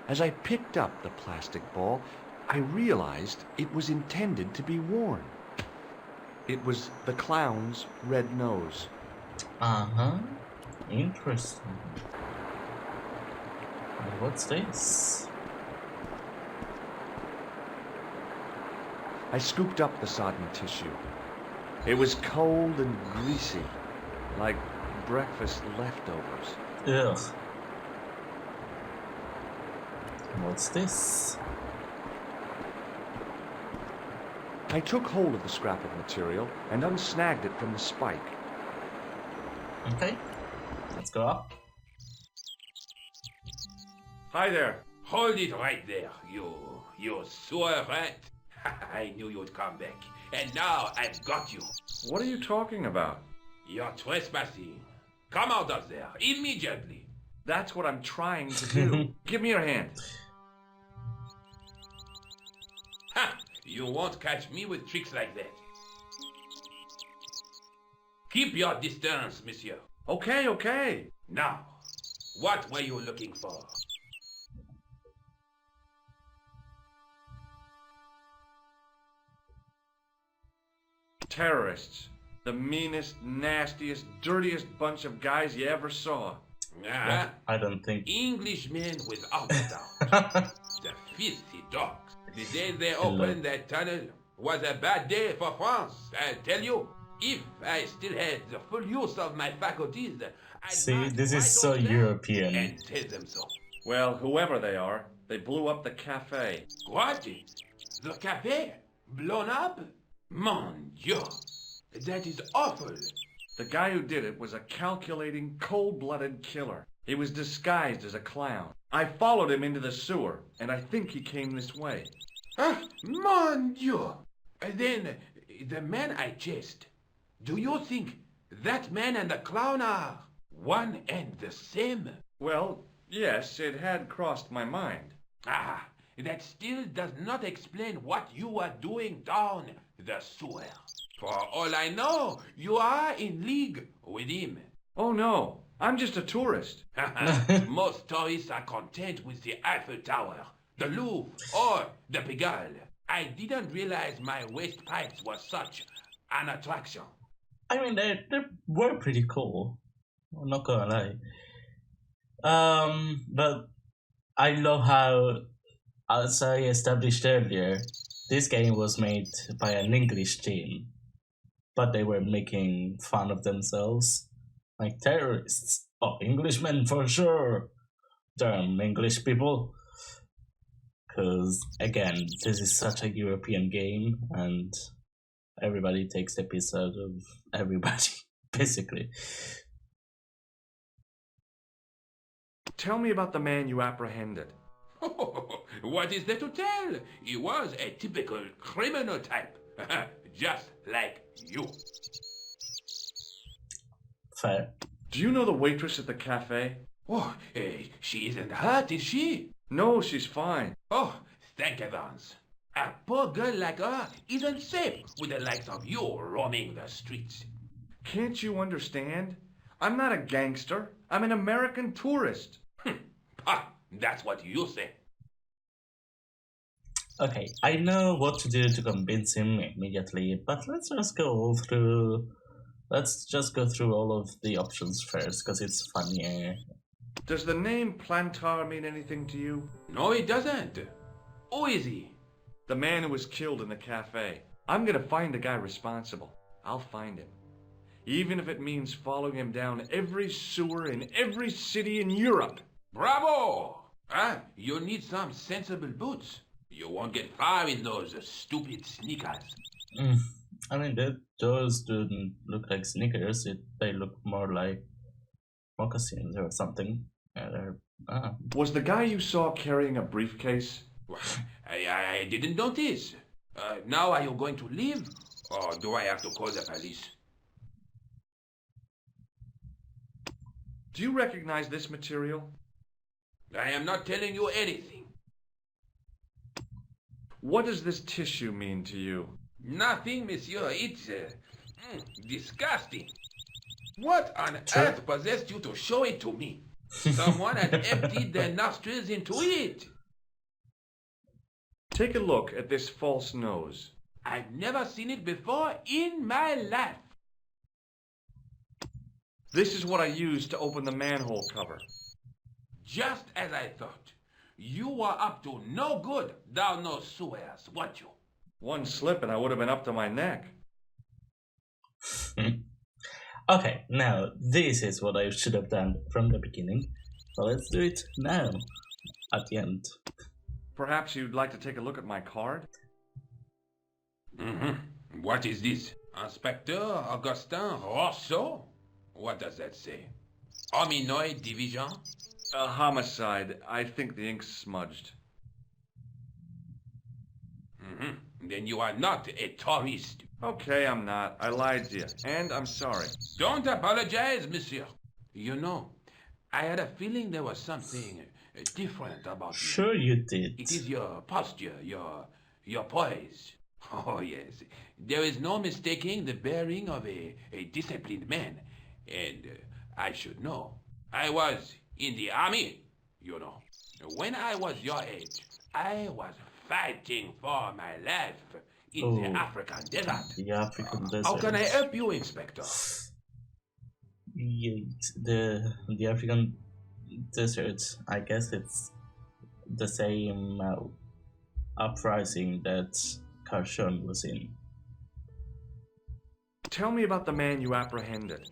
As I picked up the plastic ball, I realized it was intended to be worn. It was the clown's red nose. Uh-huh. Interesting. And what's this? I scooped up the sodden tissue. It was cold and greasy, like breakfast leftovers. Ugh. What's this? I took hold of the scrap of material and unsnagged it from the spike. Okay. Let's go up. Hi there. Hold it right there, you sewer rat. I knew you'd come back. And now I've got you. What are you talking about? You're trespassing. Come out of there, immediately. That's what I'm trying to do. Give me your hand. Ha! You won't catch me with tricks like that. Keep your distance, monsieur. Okay, okay. Now, what were you looking for? Terrorists. The meanest, nastiest, dirtiest bunch of guys you ever saw. Ah, I don't think. Englishmen without a doubt. The filthy dogs. The day they opened that tunnel was a bad day for France, I tell you. If I still had the full use of my faculties, I'd See, march this right is so over there European. and tell them so. Well, whoever they are, they blew up the cafe. What? The cafe? Blown up? Mon Dieu! That is awful. The guy who did it was a calculating, cold-blooded killer. He was disguised as a clown. I followed him into the sewer, and I think he came this way. Ah, mon Dieu! Then, the man I chased, do you think that man and the clown are one and the same? Well, yes, it had crossed my mind. Ah, that still does not explain what you are doing down the sewer. For all I know, you are in league with him. Oh no, I'm just a tourist. Most tourists are content with the Eiffel Tower, the Louvre, or the Pigalle. I didn't realize my waste pipes were such an attraction. I mean, they were pretty cool. I'm not gonna lie. But I love how, as I established earlier, this game was made by an English team, but they were making fun of themselves, like terrorists. Oh, Englishmen for sure. Damn English people. Because again, this is such a European game, and everybody takes the piss out of everybody, basically. Tell me about the man you apprehended. What is there to tell? He was a typical criminal type, just like you. Fair. Do you know the waitress at the cafe? Oh, she isn't hurt, is she? No, she's fine. Oh, thank heavens. A poor girl like her isn't safe with the likes of you roaming the streets. Can't you understand? I'm not a gangster. I'm an American tourist. Ah, That's what you say. Okay, I know what to do to convince him immediately, but let's just go through all of the options first, because it's funnier. Does the name Plantar mean anything to you? No, it doesn't. Who is he? The man who was killed in the cafe. I'm gonna find the guy responsible. I'll find him. Even if it means following him down every sewer in every city in Europe. Bravo! You need some sensible boots. You won't get far in those stupid sneakers. I mean, those don't look like sneakers. They look more like moccasins or something. Was the guy you saw carrying a briefcase? I didn't notice. Now are you going to leave? Or do I have to call the police? Do you recognize this material? I am not telling you anything. What does this tissue mean to you? Nothing, monsieur. It's disgusting. What on earth possessed you to show it to me? Someone had emptied their nostrils into it. Take a look at this false nose. I've never seen it before in my life. This is what I used to open the manhole cover. Just as I thought. You were up to no good down those sewers, weren't you? One slip and I would have been up to my neck. Okay, now this is what I should have done from the beginning. So let's do it now, at the end. Perhaps you'd like to take a look at my card? Mm-hmm. What is this? Inspector Augustin Rousseau? What does that say? Hominoid Division? A homicide. I think the ink's smudged. Mm-hmm. Then you are not a tourist. Okay, I'm not. I lied to you. And I'm sorry. Don't apologize, monsieur. You know, I had a feeling there was something different about you. Sure you did. It is your posture, your poise. Oh, yes. There is no mistaking the bearing of a disciplined man. And I should know. I was in the army, you know. When I was your age, I was fighting for my life in the African desert. The African desert. How can I help you, Inspector? The African desert, I guess it's the same uprising that Carshon was in. Tell me about the man you apprehended.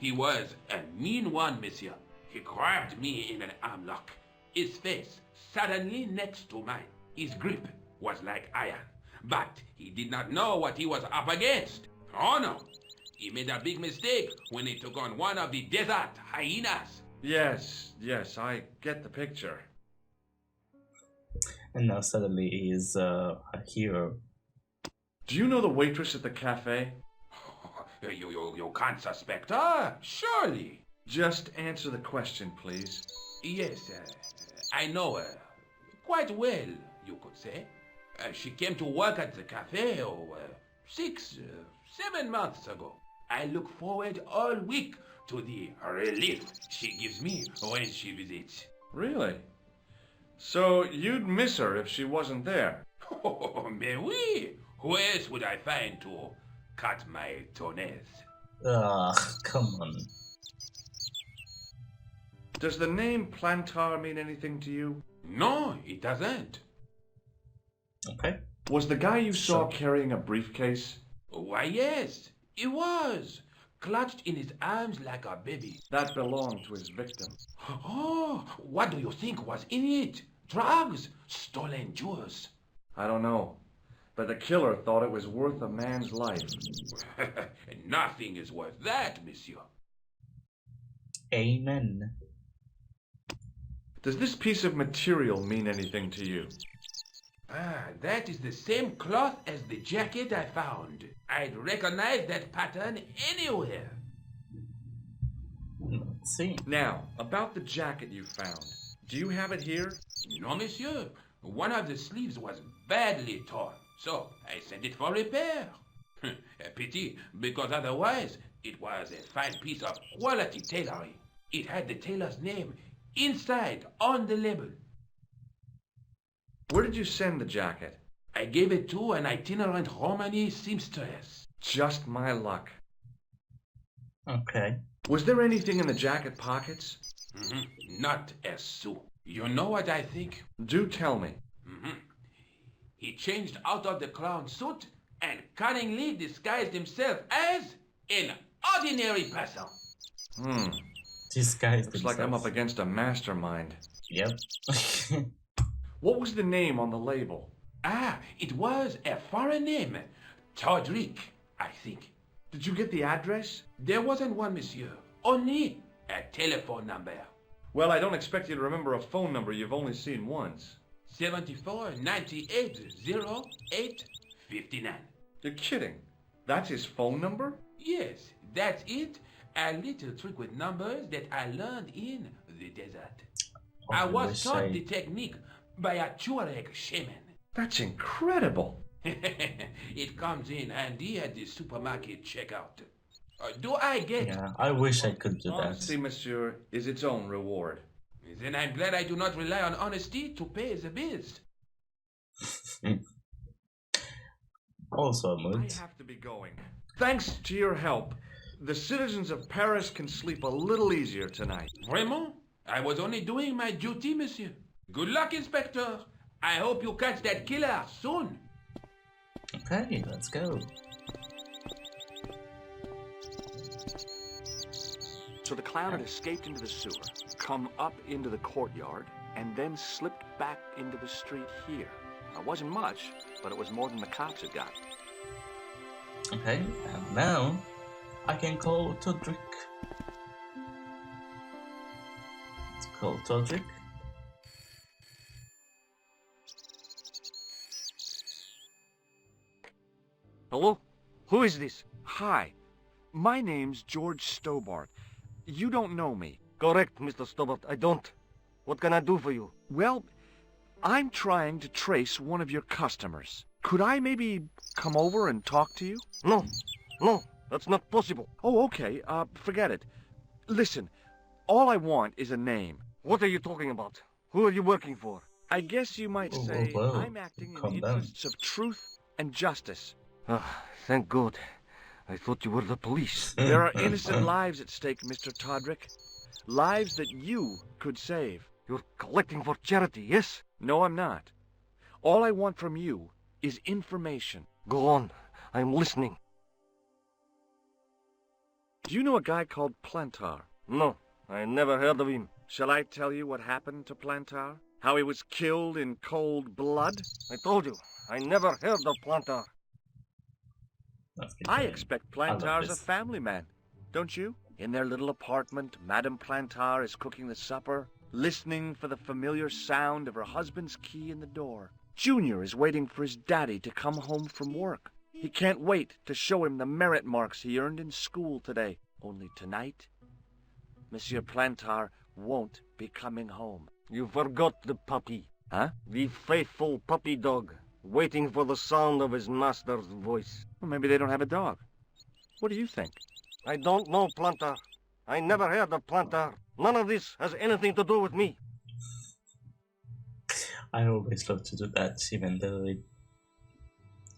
He was a mean one, monsieur. He grabbed me in an armlock. His face suddenly next to mine. His grip was like iron. But he did not know what he was up against. Oh no! He made a big mistake when he took on one of the desert hyenas. Yes, I get the picture. And now suddenly he is a hero. Do you know the waitress at the cafe? You can't suspect her, surely. Just answer the question, please. Yes, I know her. Quite well, you could say. She came to work at the cafe 7 months ago. I look forward all week to the relief she gives me when she visits. Really? So you'd miss her if she wasn't there? Oh, mais oui. Who else would I find to cut my toenails? Come on. Does the name Plantar mean anything to you? No, it doesn't. Okay. Was the guy you saw carrying a briefcase? Why, yes, he was. Clutched in his arms like a baby. That belonged to his victim. Oh, what do you think was in it? Drugs? Stolen jewels? I don't know. But the killer thought it was worth a man's life. Nothing is worth that, monsieur. Amen. Does this piece of material mean anything to you? Ah, that is the same cloth as the jacket I found. I'd recognize that pattern anywhere. Let's see. Now, about the jacket you found. Do you have it here? No, monsieur. One of the sleeves was badly torn, so I sent it for repair. A pity, because otherwise it was a fine piece of quality tailoring. It had the tailor's name inside on the label. Where did you send the jacket? I gave it to an itinerant Romani seamstress. Just my luck. Okay. Was there anything in the jacket pockets? Not a sou. You know what I think? Do tell me. He changed out of the clown suit and cunningly disguised himself as an ordinary person. Disguised Looks like I'm up against a mastermind. Yep. What was the name on the label? Ah, it was a foreign name. Todrick, I think. Did you get the address? There wasn't one, monsieur. Only a telephone number. Well, I don't expect you to remember a phone number you've only seen once. 74 98 08 59. You're kidding. That's his phone number? Yes, that's it. A little trick with numbers that I learned in the desert. I was taught the technique by a Tuareg shaman. That's incredible. It comes in handy at the supermarket checkout. Do I get... Yeah, I wish I could do that. Honesty, monsieur, is its own reward. Then I'm glad I do not rely on honesty to pay the bills. Also a I mood. have to be going. Thanks to your help, the citizens of Paris can sleep a little easier tonight. Vraiment? I was only doing my duty, monsieur. Good luck, Inspector. I hope you catch that killer soon. Okay, let's go. So the clown had escaped into the sewer, come up into the courtyard, and then slipped back into the street here. It wasn't much, but it was more than the cops had got. Okay, and now I can call Todrick. Let's call Todrick. Hello? Who is this? Hi. My name's George Stobart. You don't know me. Correct, Mr. Stobart. I don't. What can I do for you? Well, I'm trying to trace one of your customers. Could I maybe come over and talk to you? No. No, that's not possible. Oh, okay. Forget it. Listen, all I want is a name. What are you talking about? Who are you working for? I guess you might Whoa, say whoa, whoa. I'm acting in Calm the down. interests of truth and justice. Ah, thank God. I thought you were the police. There are innocent lives at stake, Mr. Todrick. Lives that you could save. You're collecting for charity, yes? No, I'm not. All I want from you is information. Go on. I'm listening. Do you know a guy called Plantar? No, I never heard of him. Shall I tell you what happened to Plantar? How he was killed in cold blood? I told you, I never heard of Plantar. I expect love Plantar's a this. family man, don't you? In their little apartment, Madame Plantar is cooking the supper, listening for the familiar sound of her husband's key in the door. Junior is waiting for his daddy to come home from work. He can't wait to show him the merit marks he earned in school today. Only tonight, Monsieur Plantar won't be coming home. You forgot the puppy. Huh? The faithful puppy dog, waiting for the sound of his master's voice. Well, maybe they don't have a dog. What do you think? I don't know Plantar. I never heard of Plantar. None of this has anything to do with me. I always love to do that, even though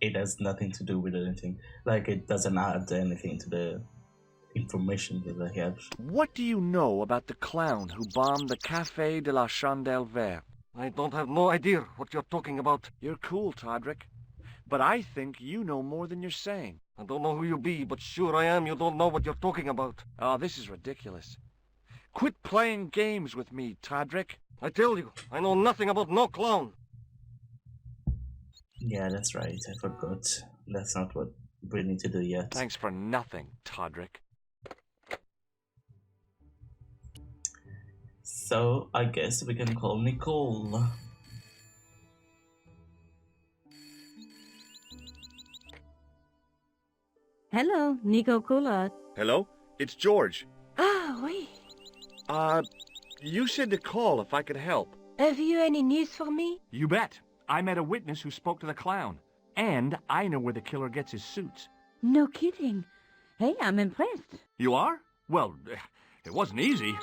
it has nothing to do with anything. Like, it doesn't add anything to the information that I have. What do you know about the clown who bombed the Café de la Chandelle Verte? I don't have no idea what you're talking about. You're cool, Todrick. But I think you know more than you're saying. I don't know who you be, but sure I am you don't know what you're talking about. Oh, this is ridiculous. Quit playing games with me, Todrick. I tell you, I know nothing about no clown. Yeah, that's right. I forgot. That's not what we need to do yet. Thanks for nothing, Todrick. So, I guess we can call Nicole. Hello, Nico Coulard. Hello? It's George. Ah, oui. You said to call if I could help. Have you any news for me? You bet. I met a witness who spoke to the clown. And I know where the killer gets his suits. No kidding. Hey, I'm impressed. You are? Well, it wasn't easy.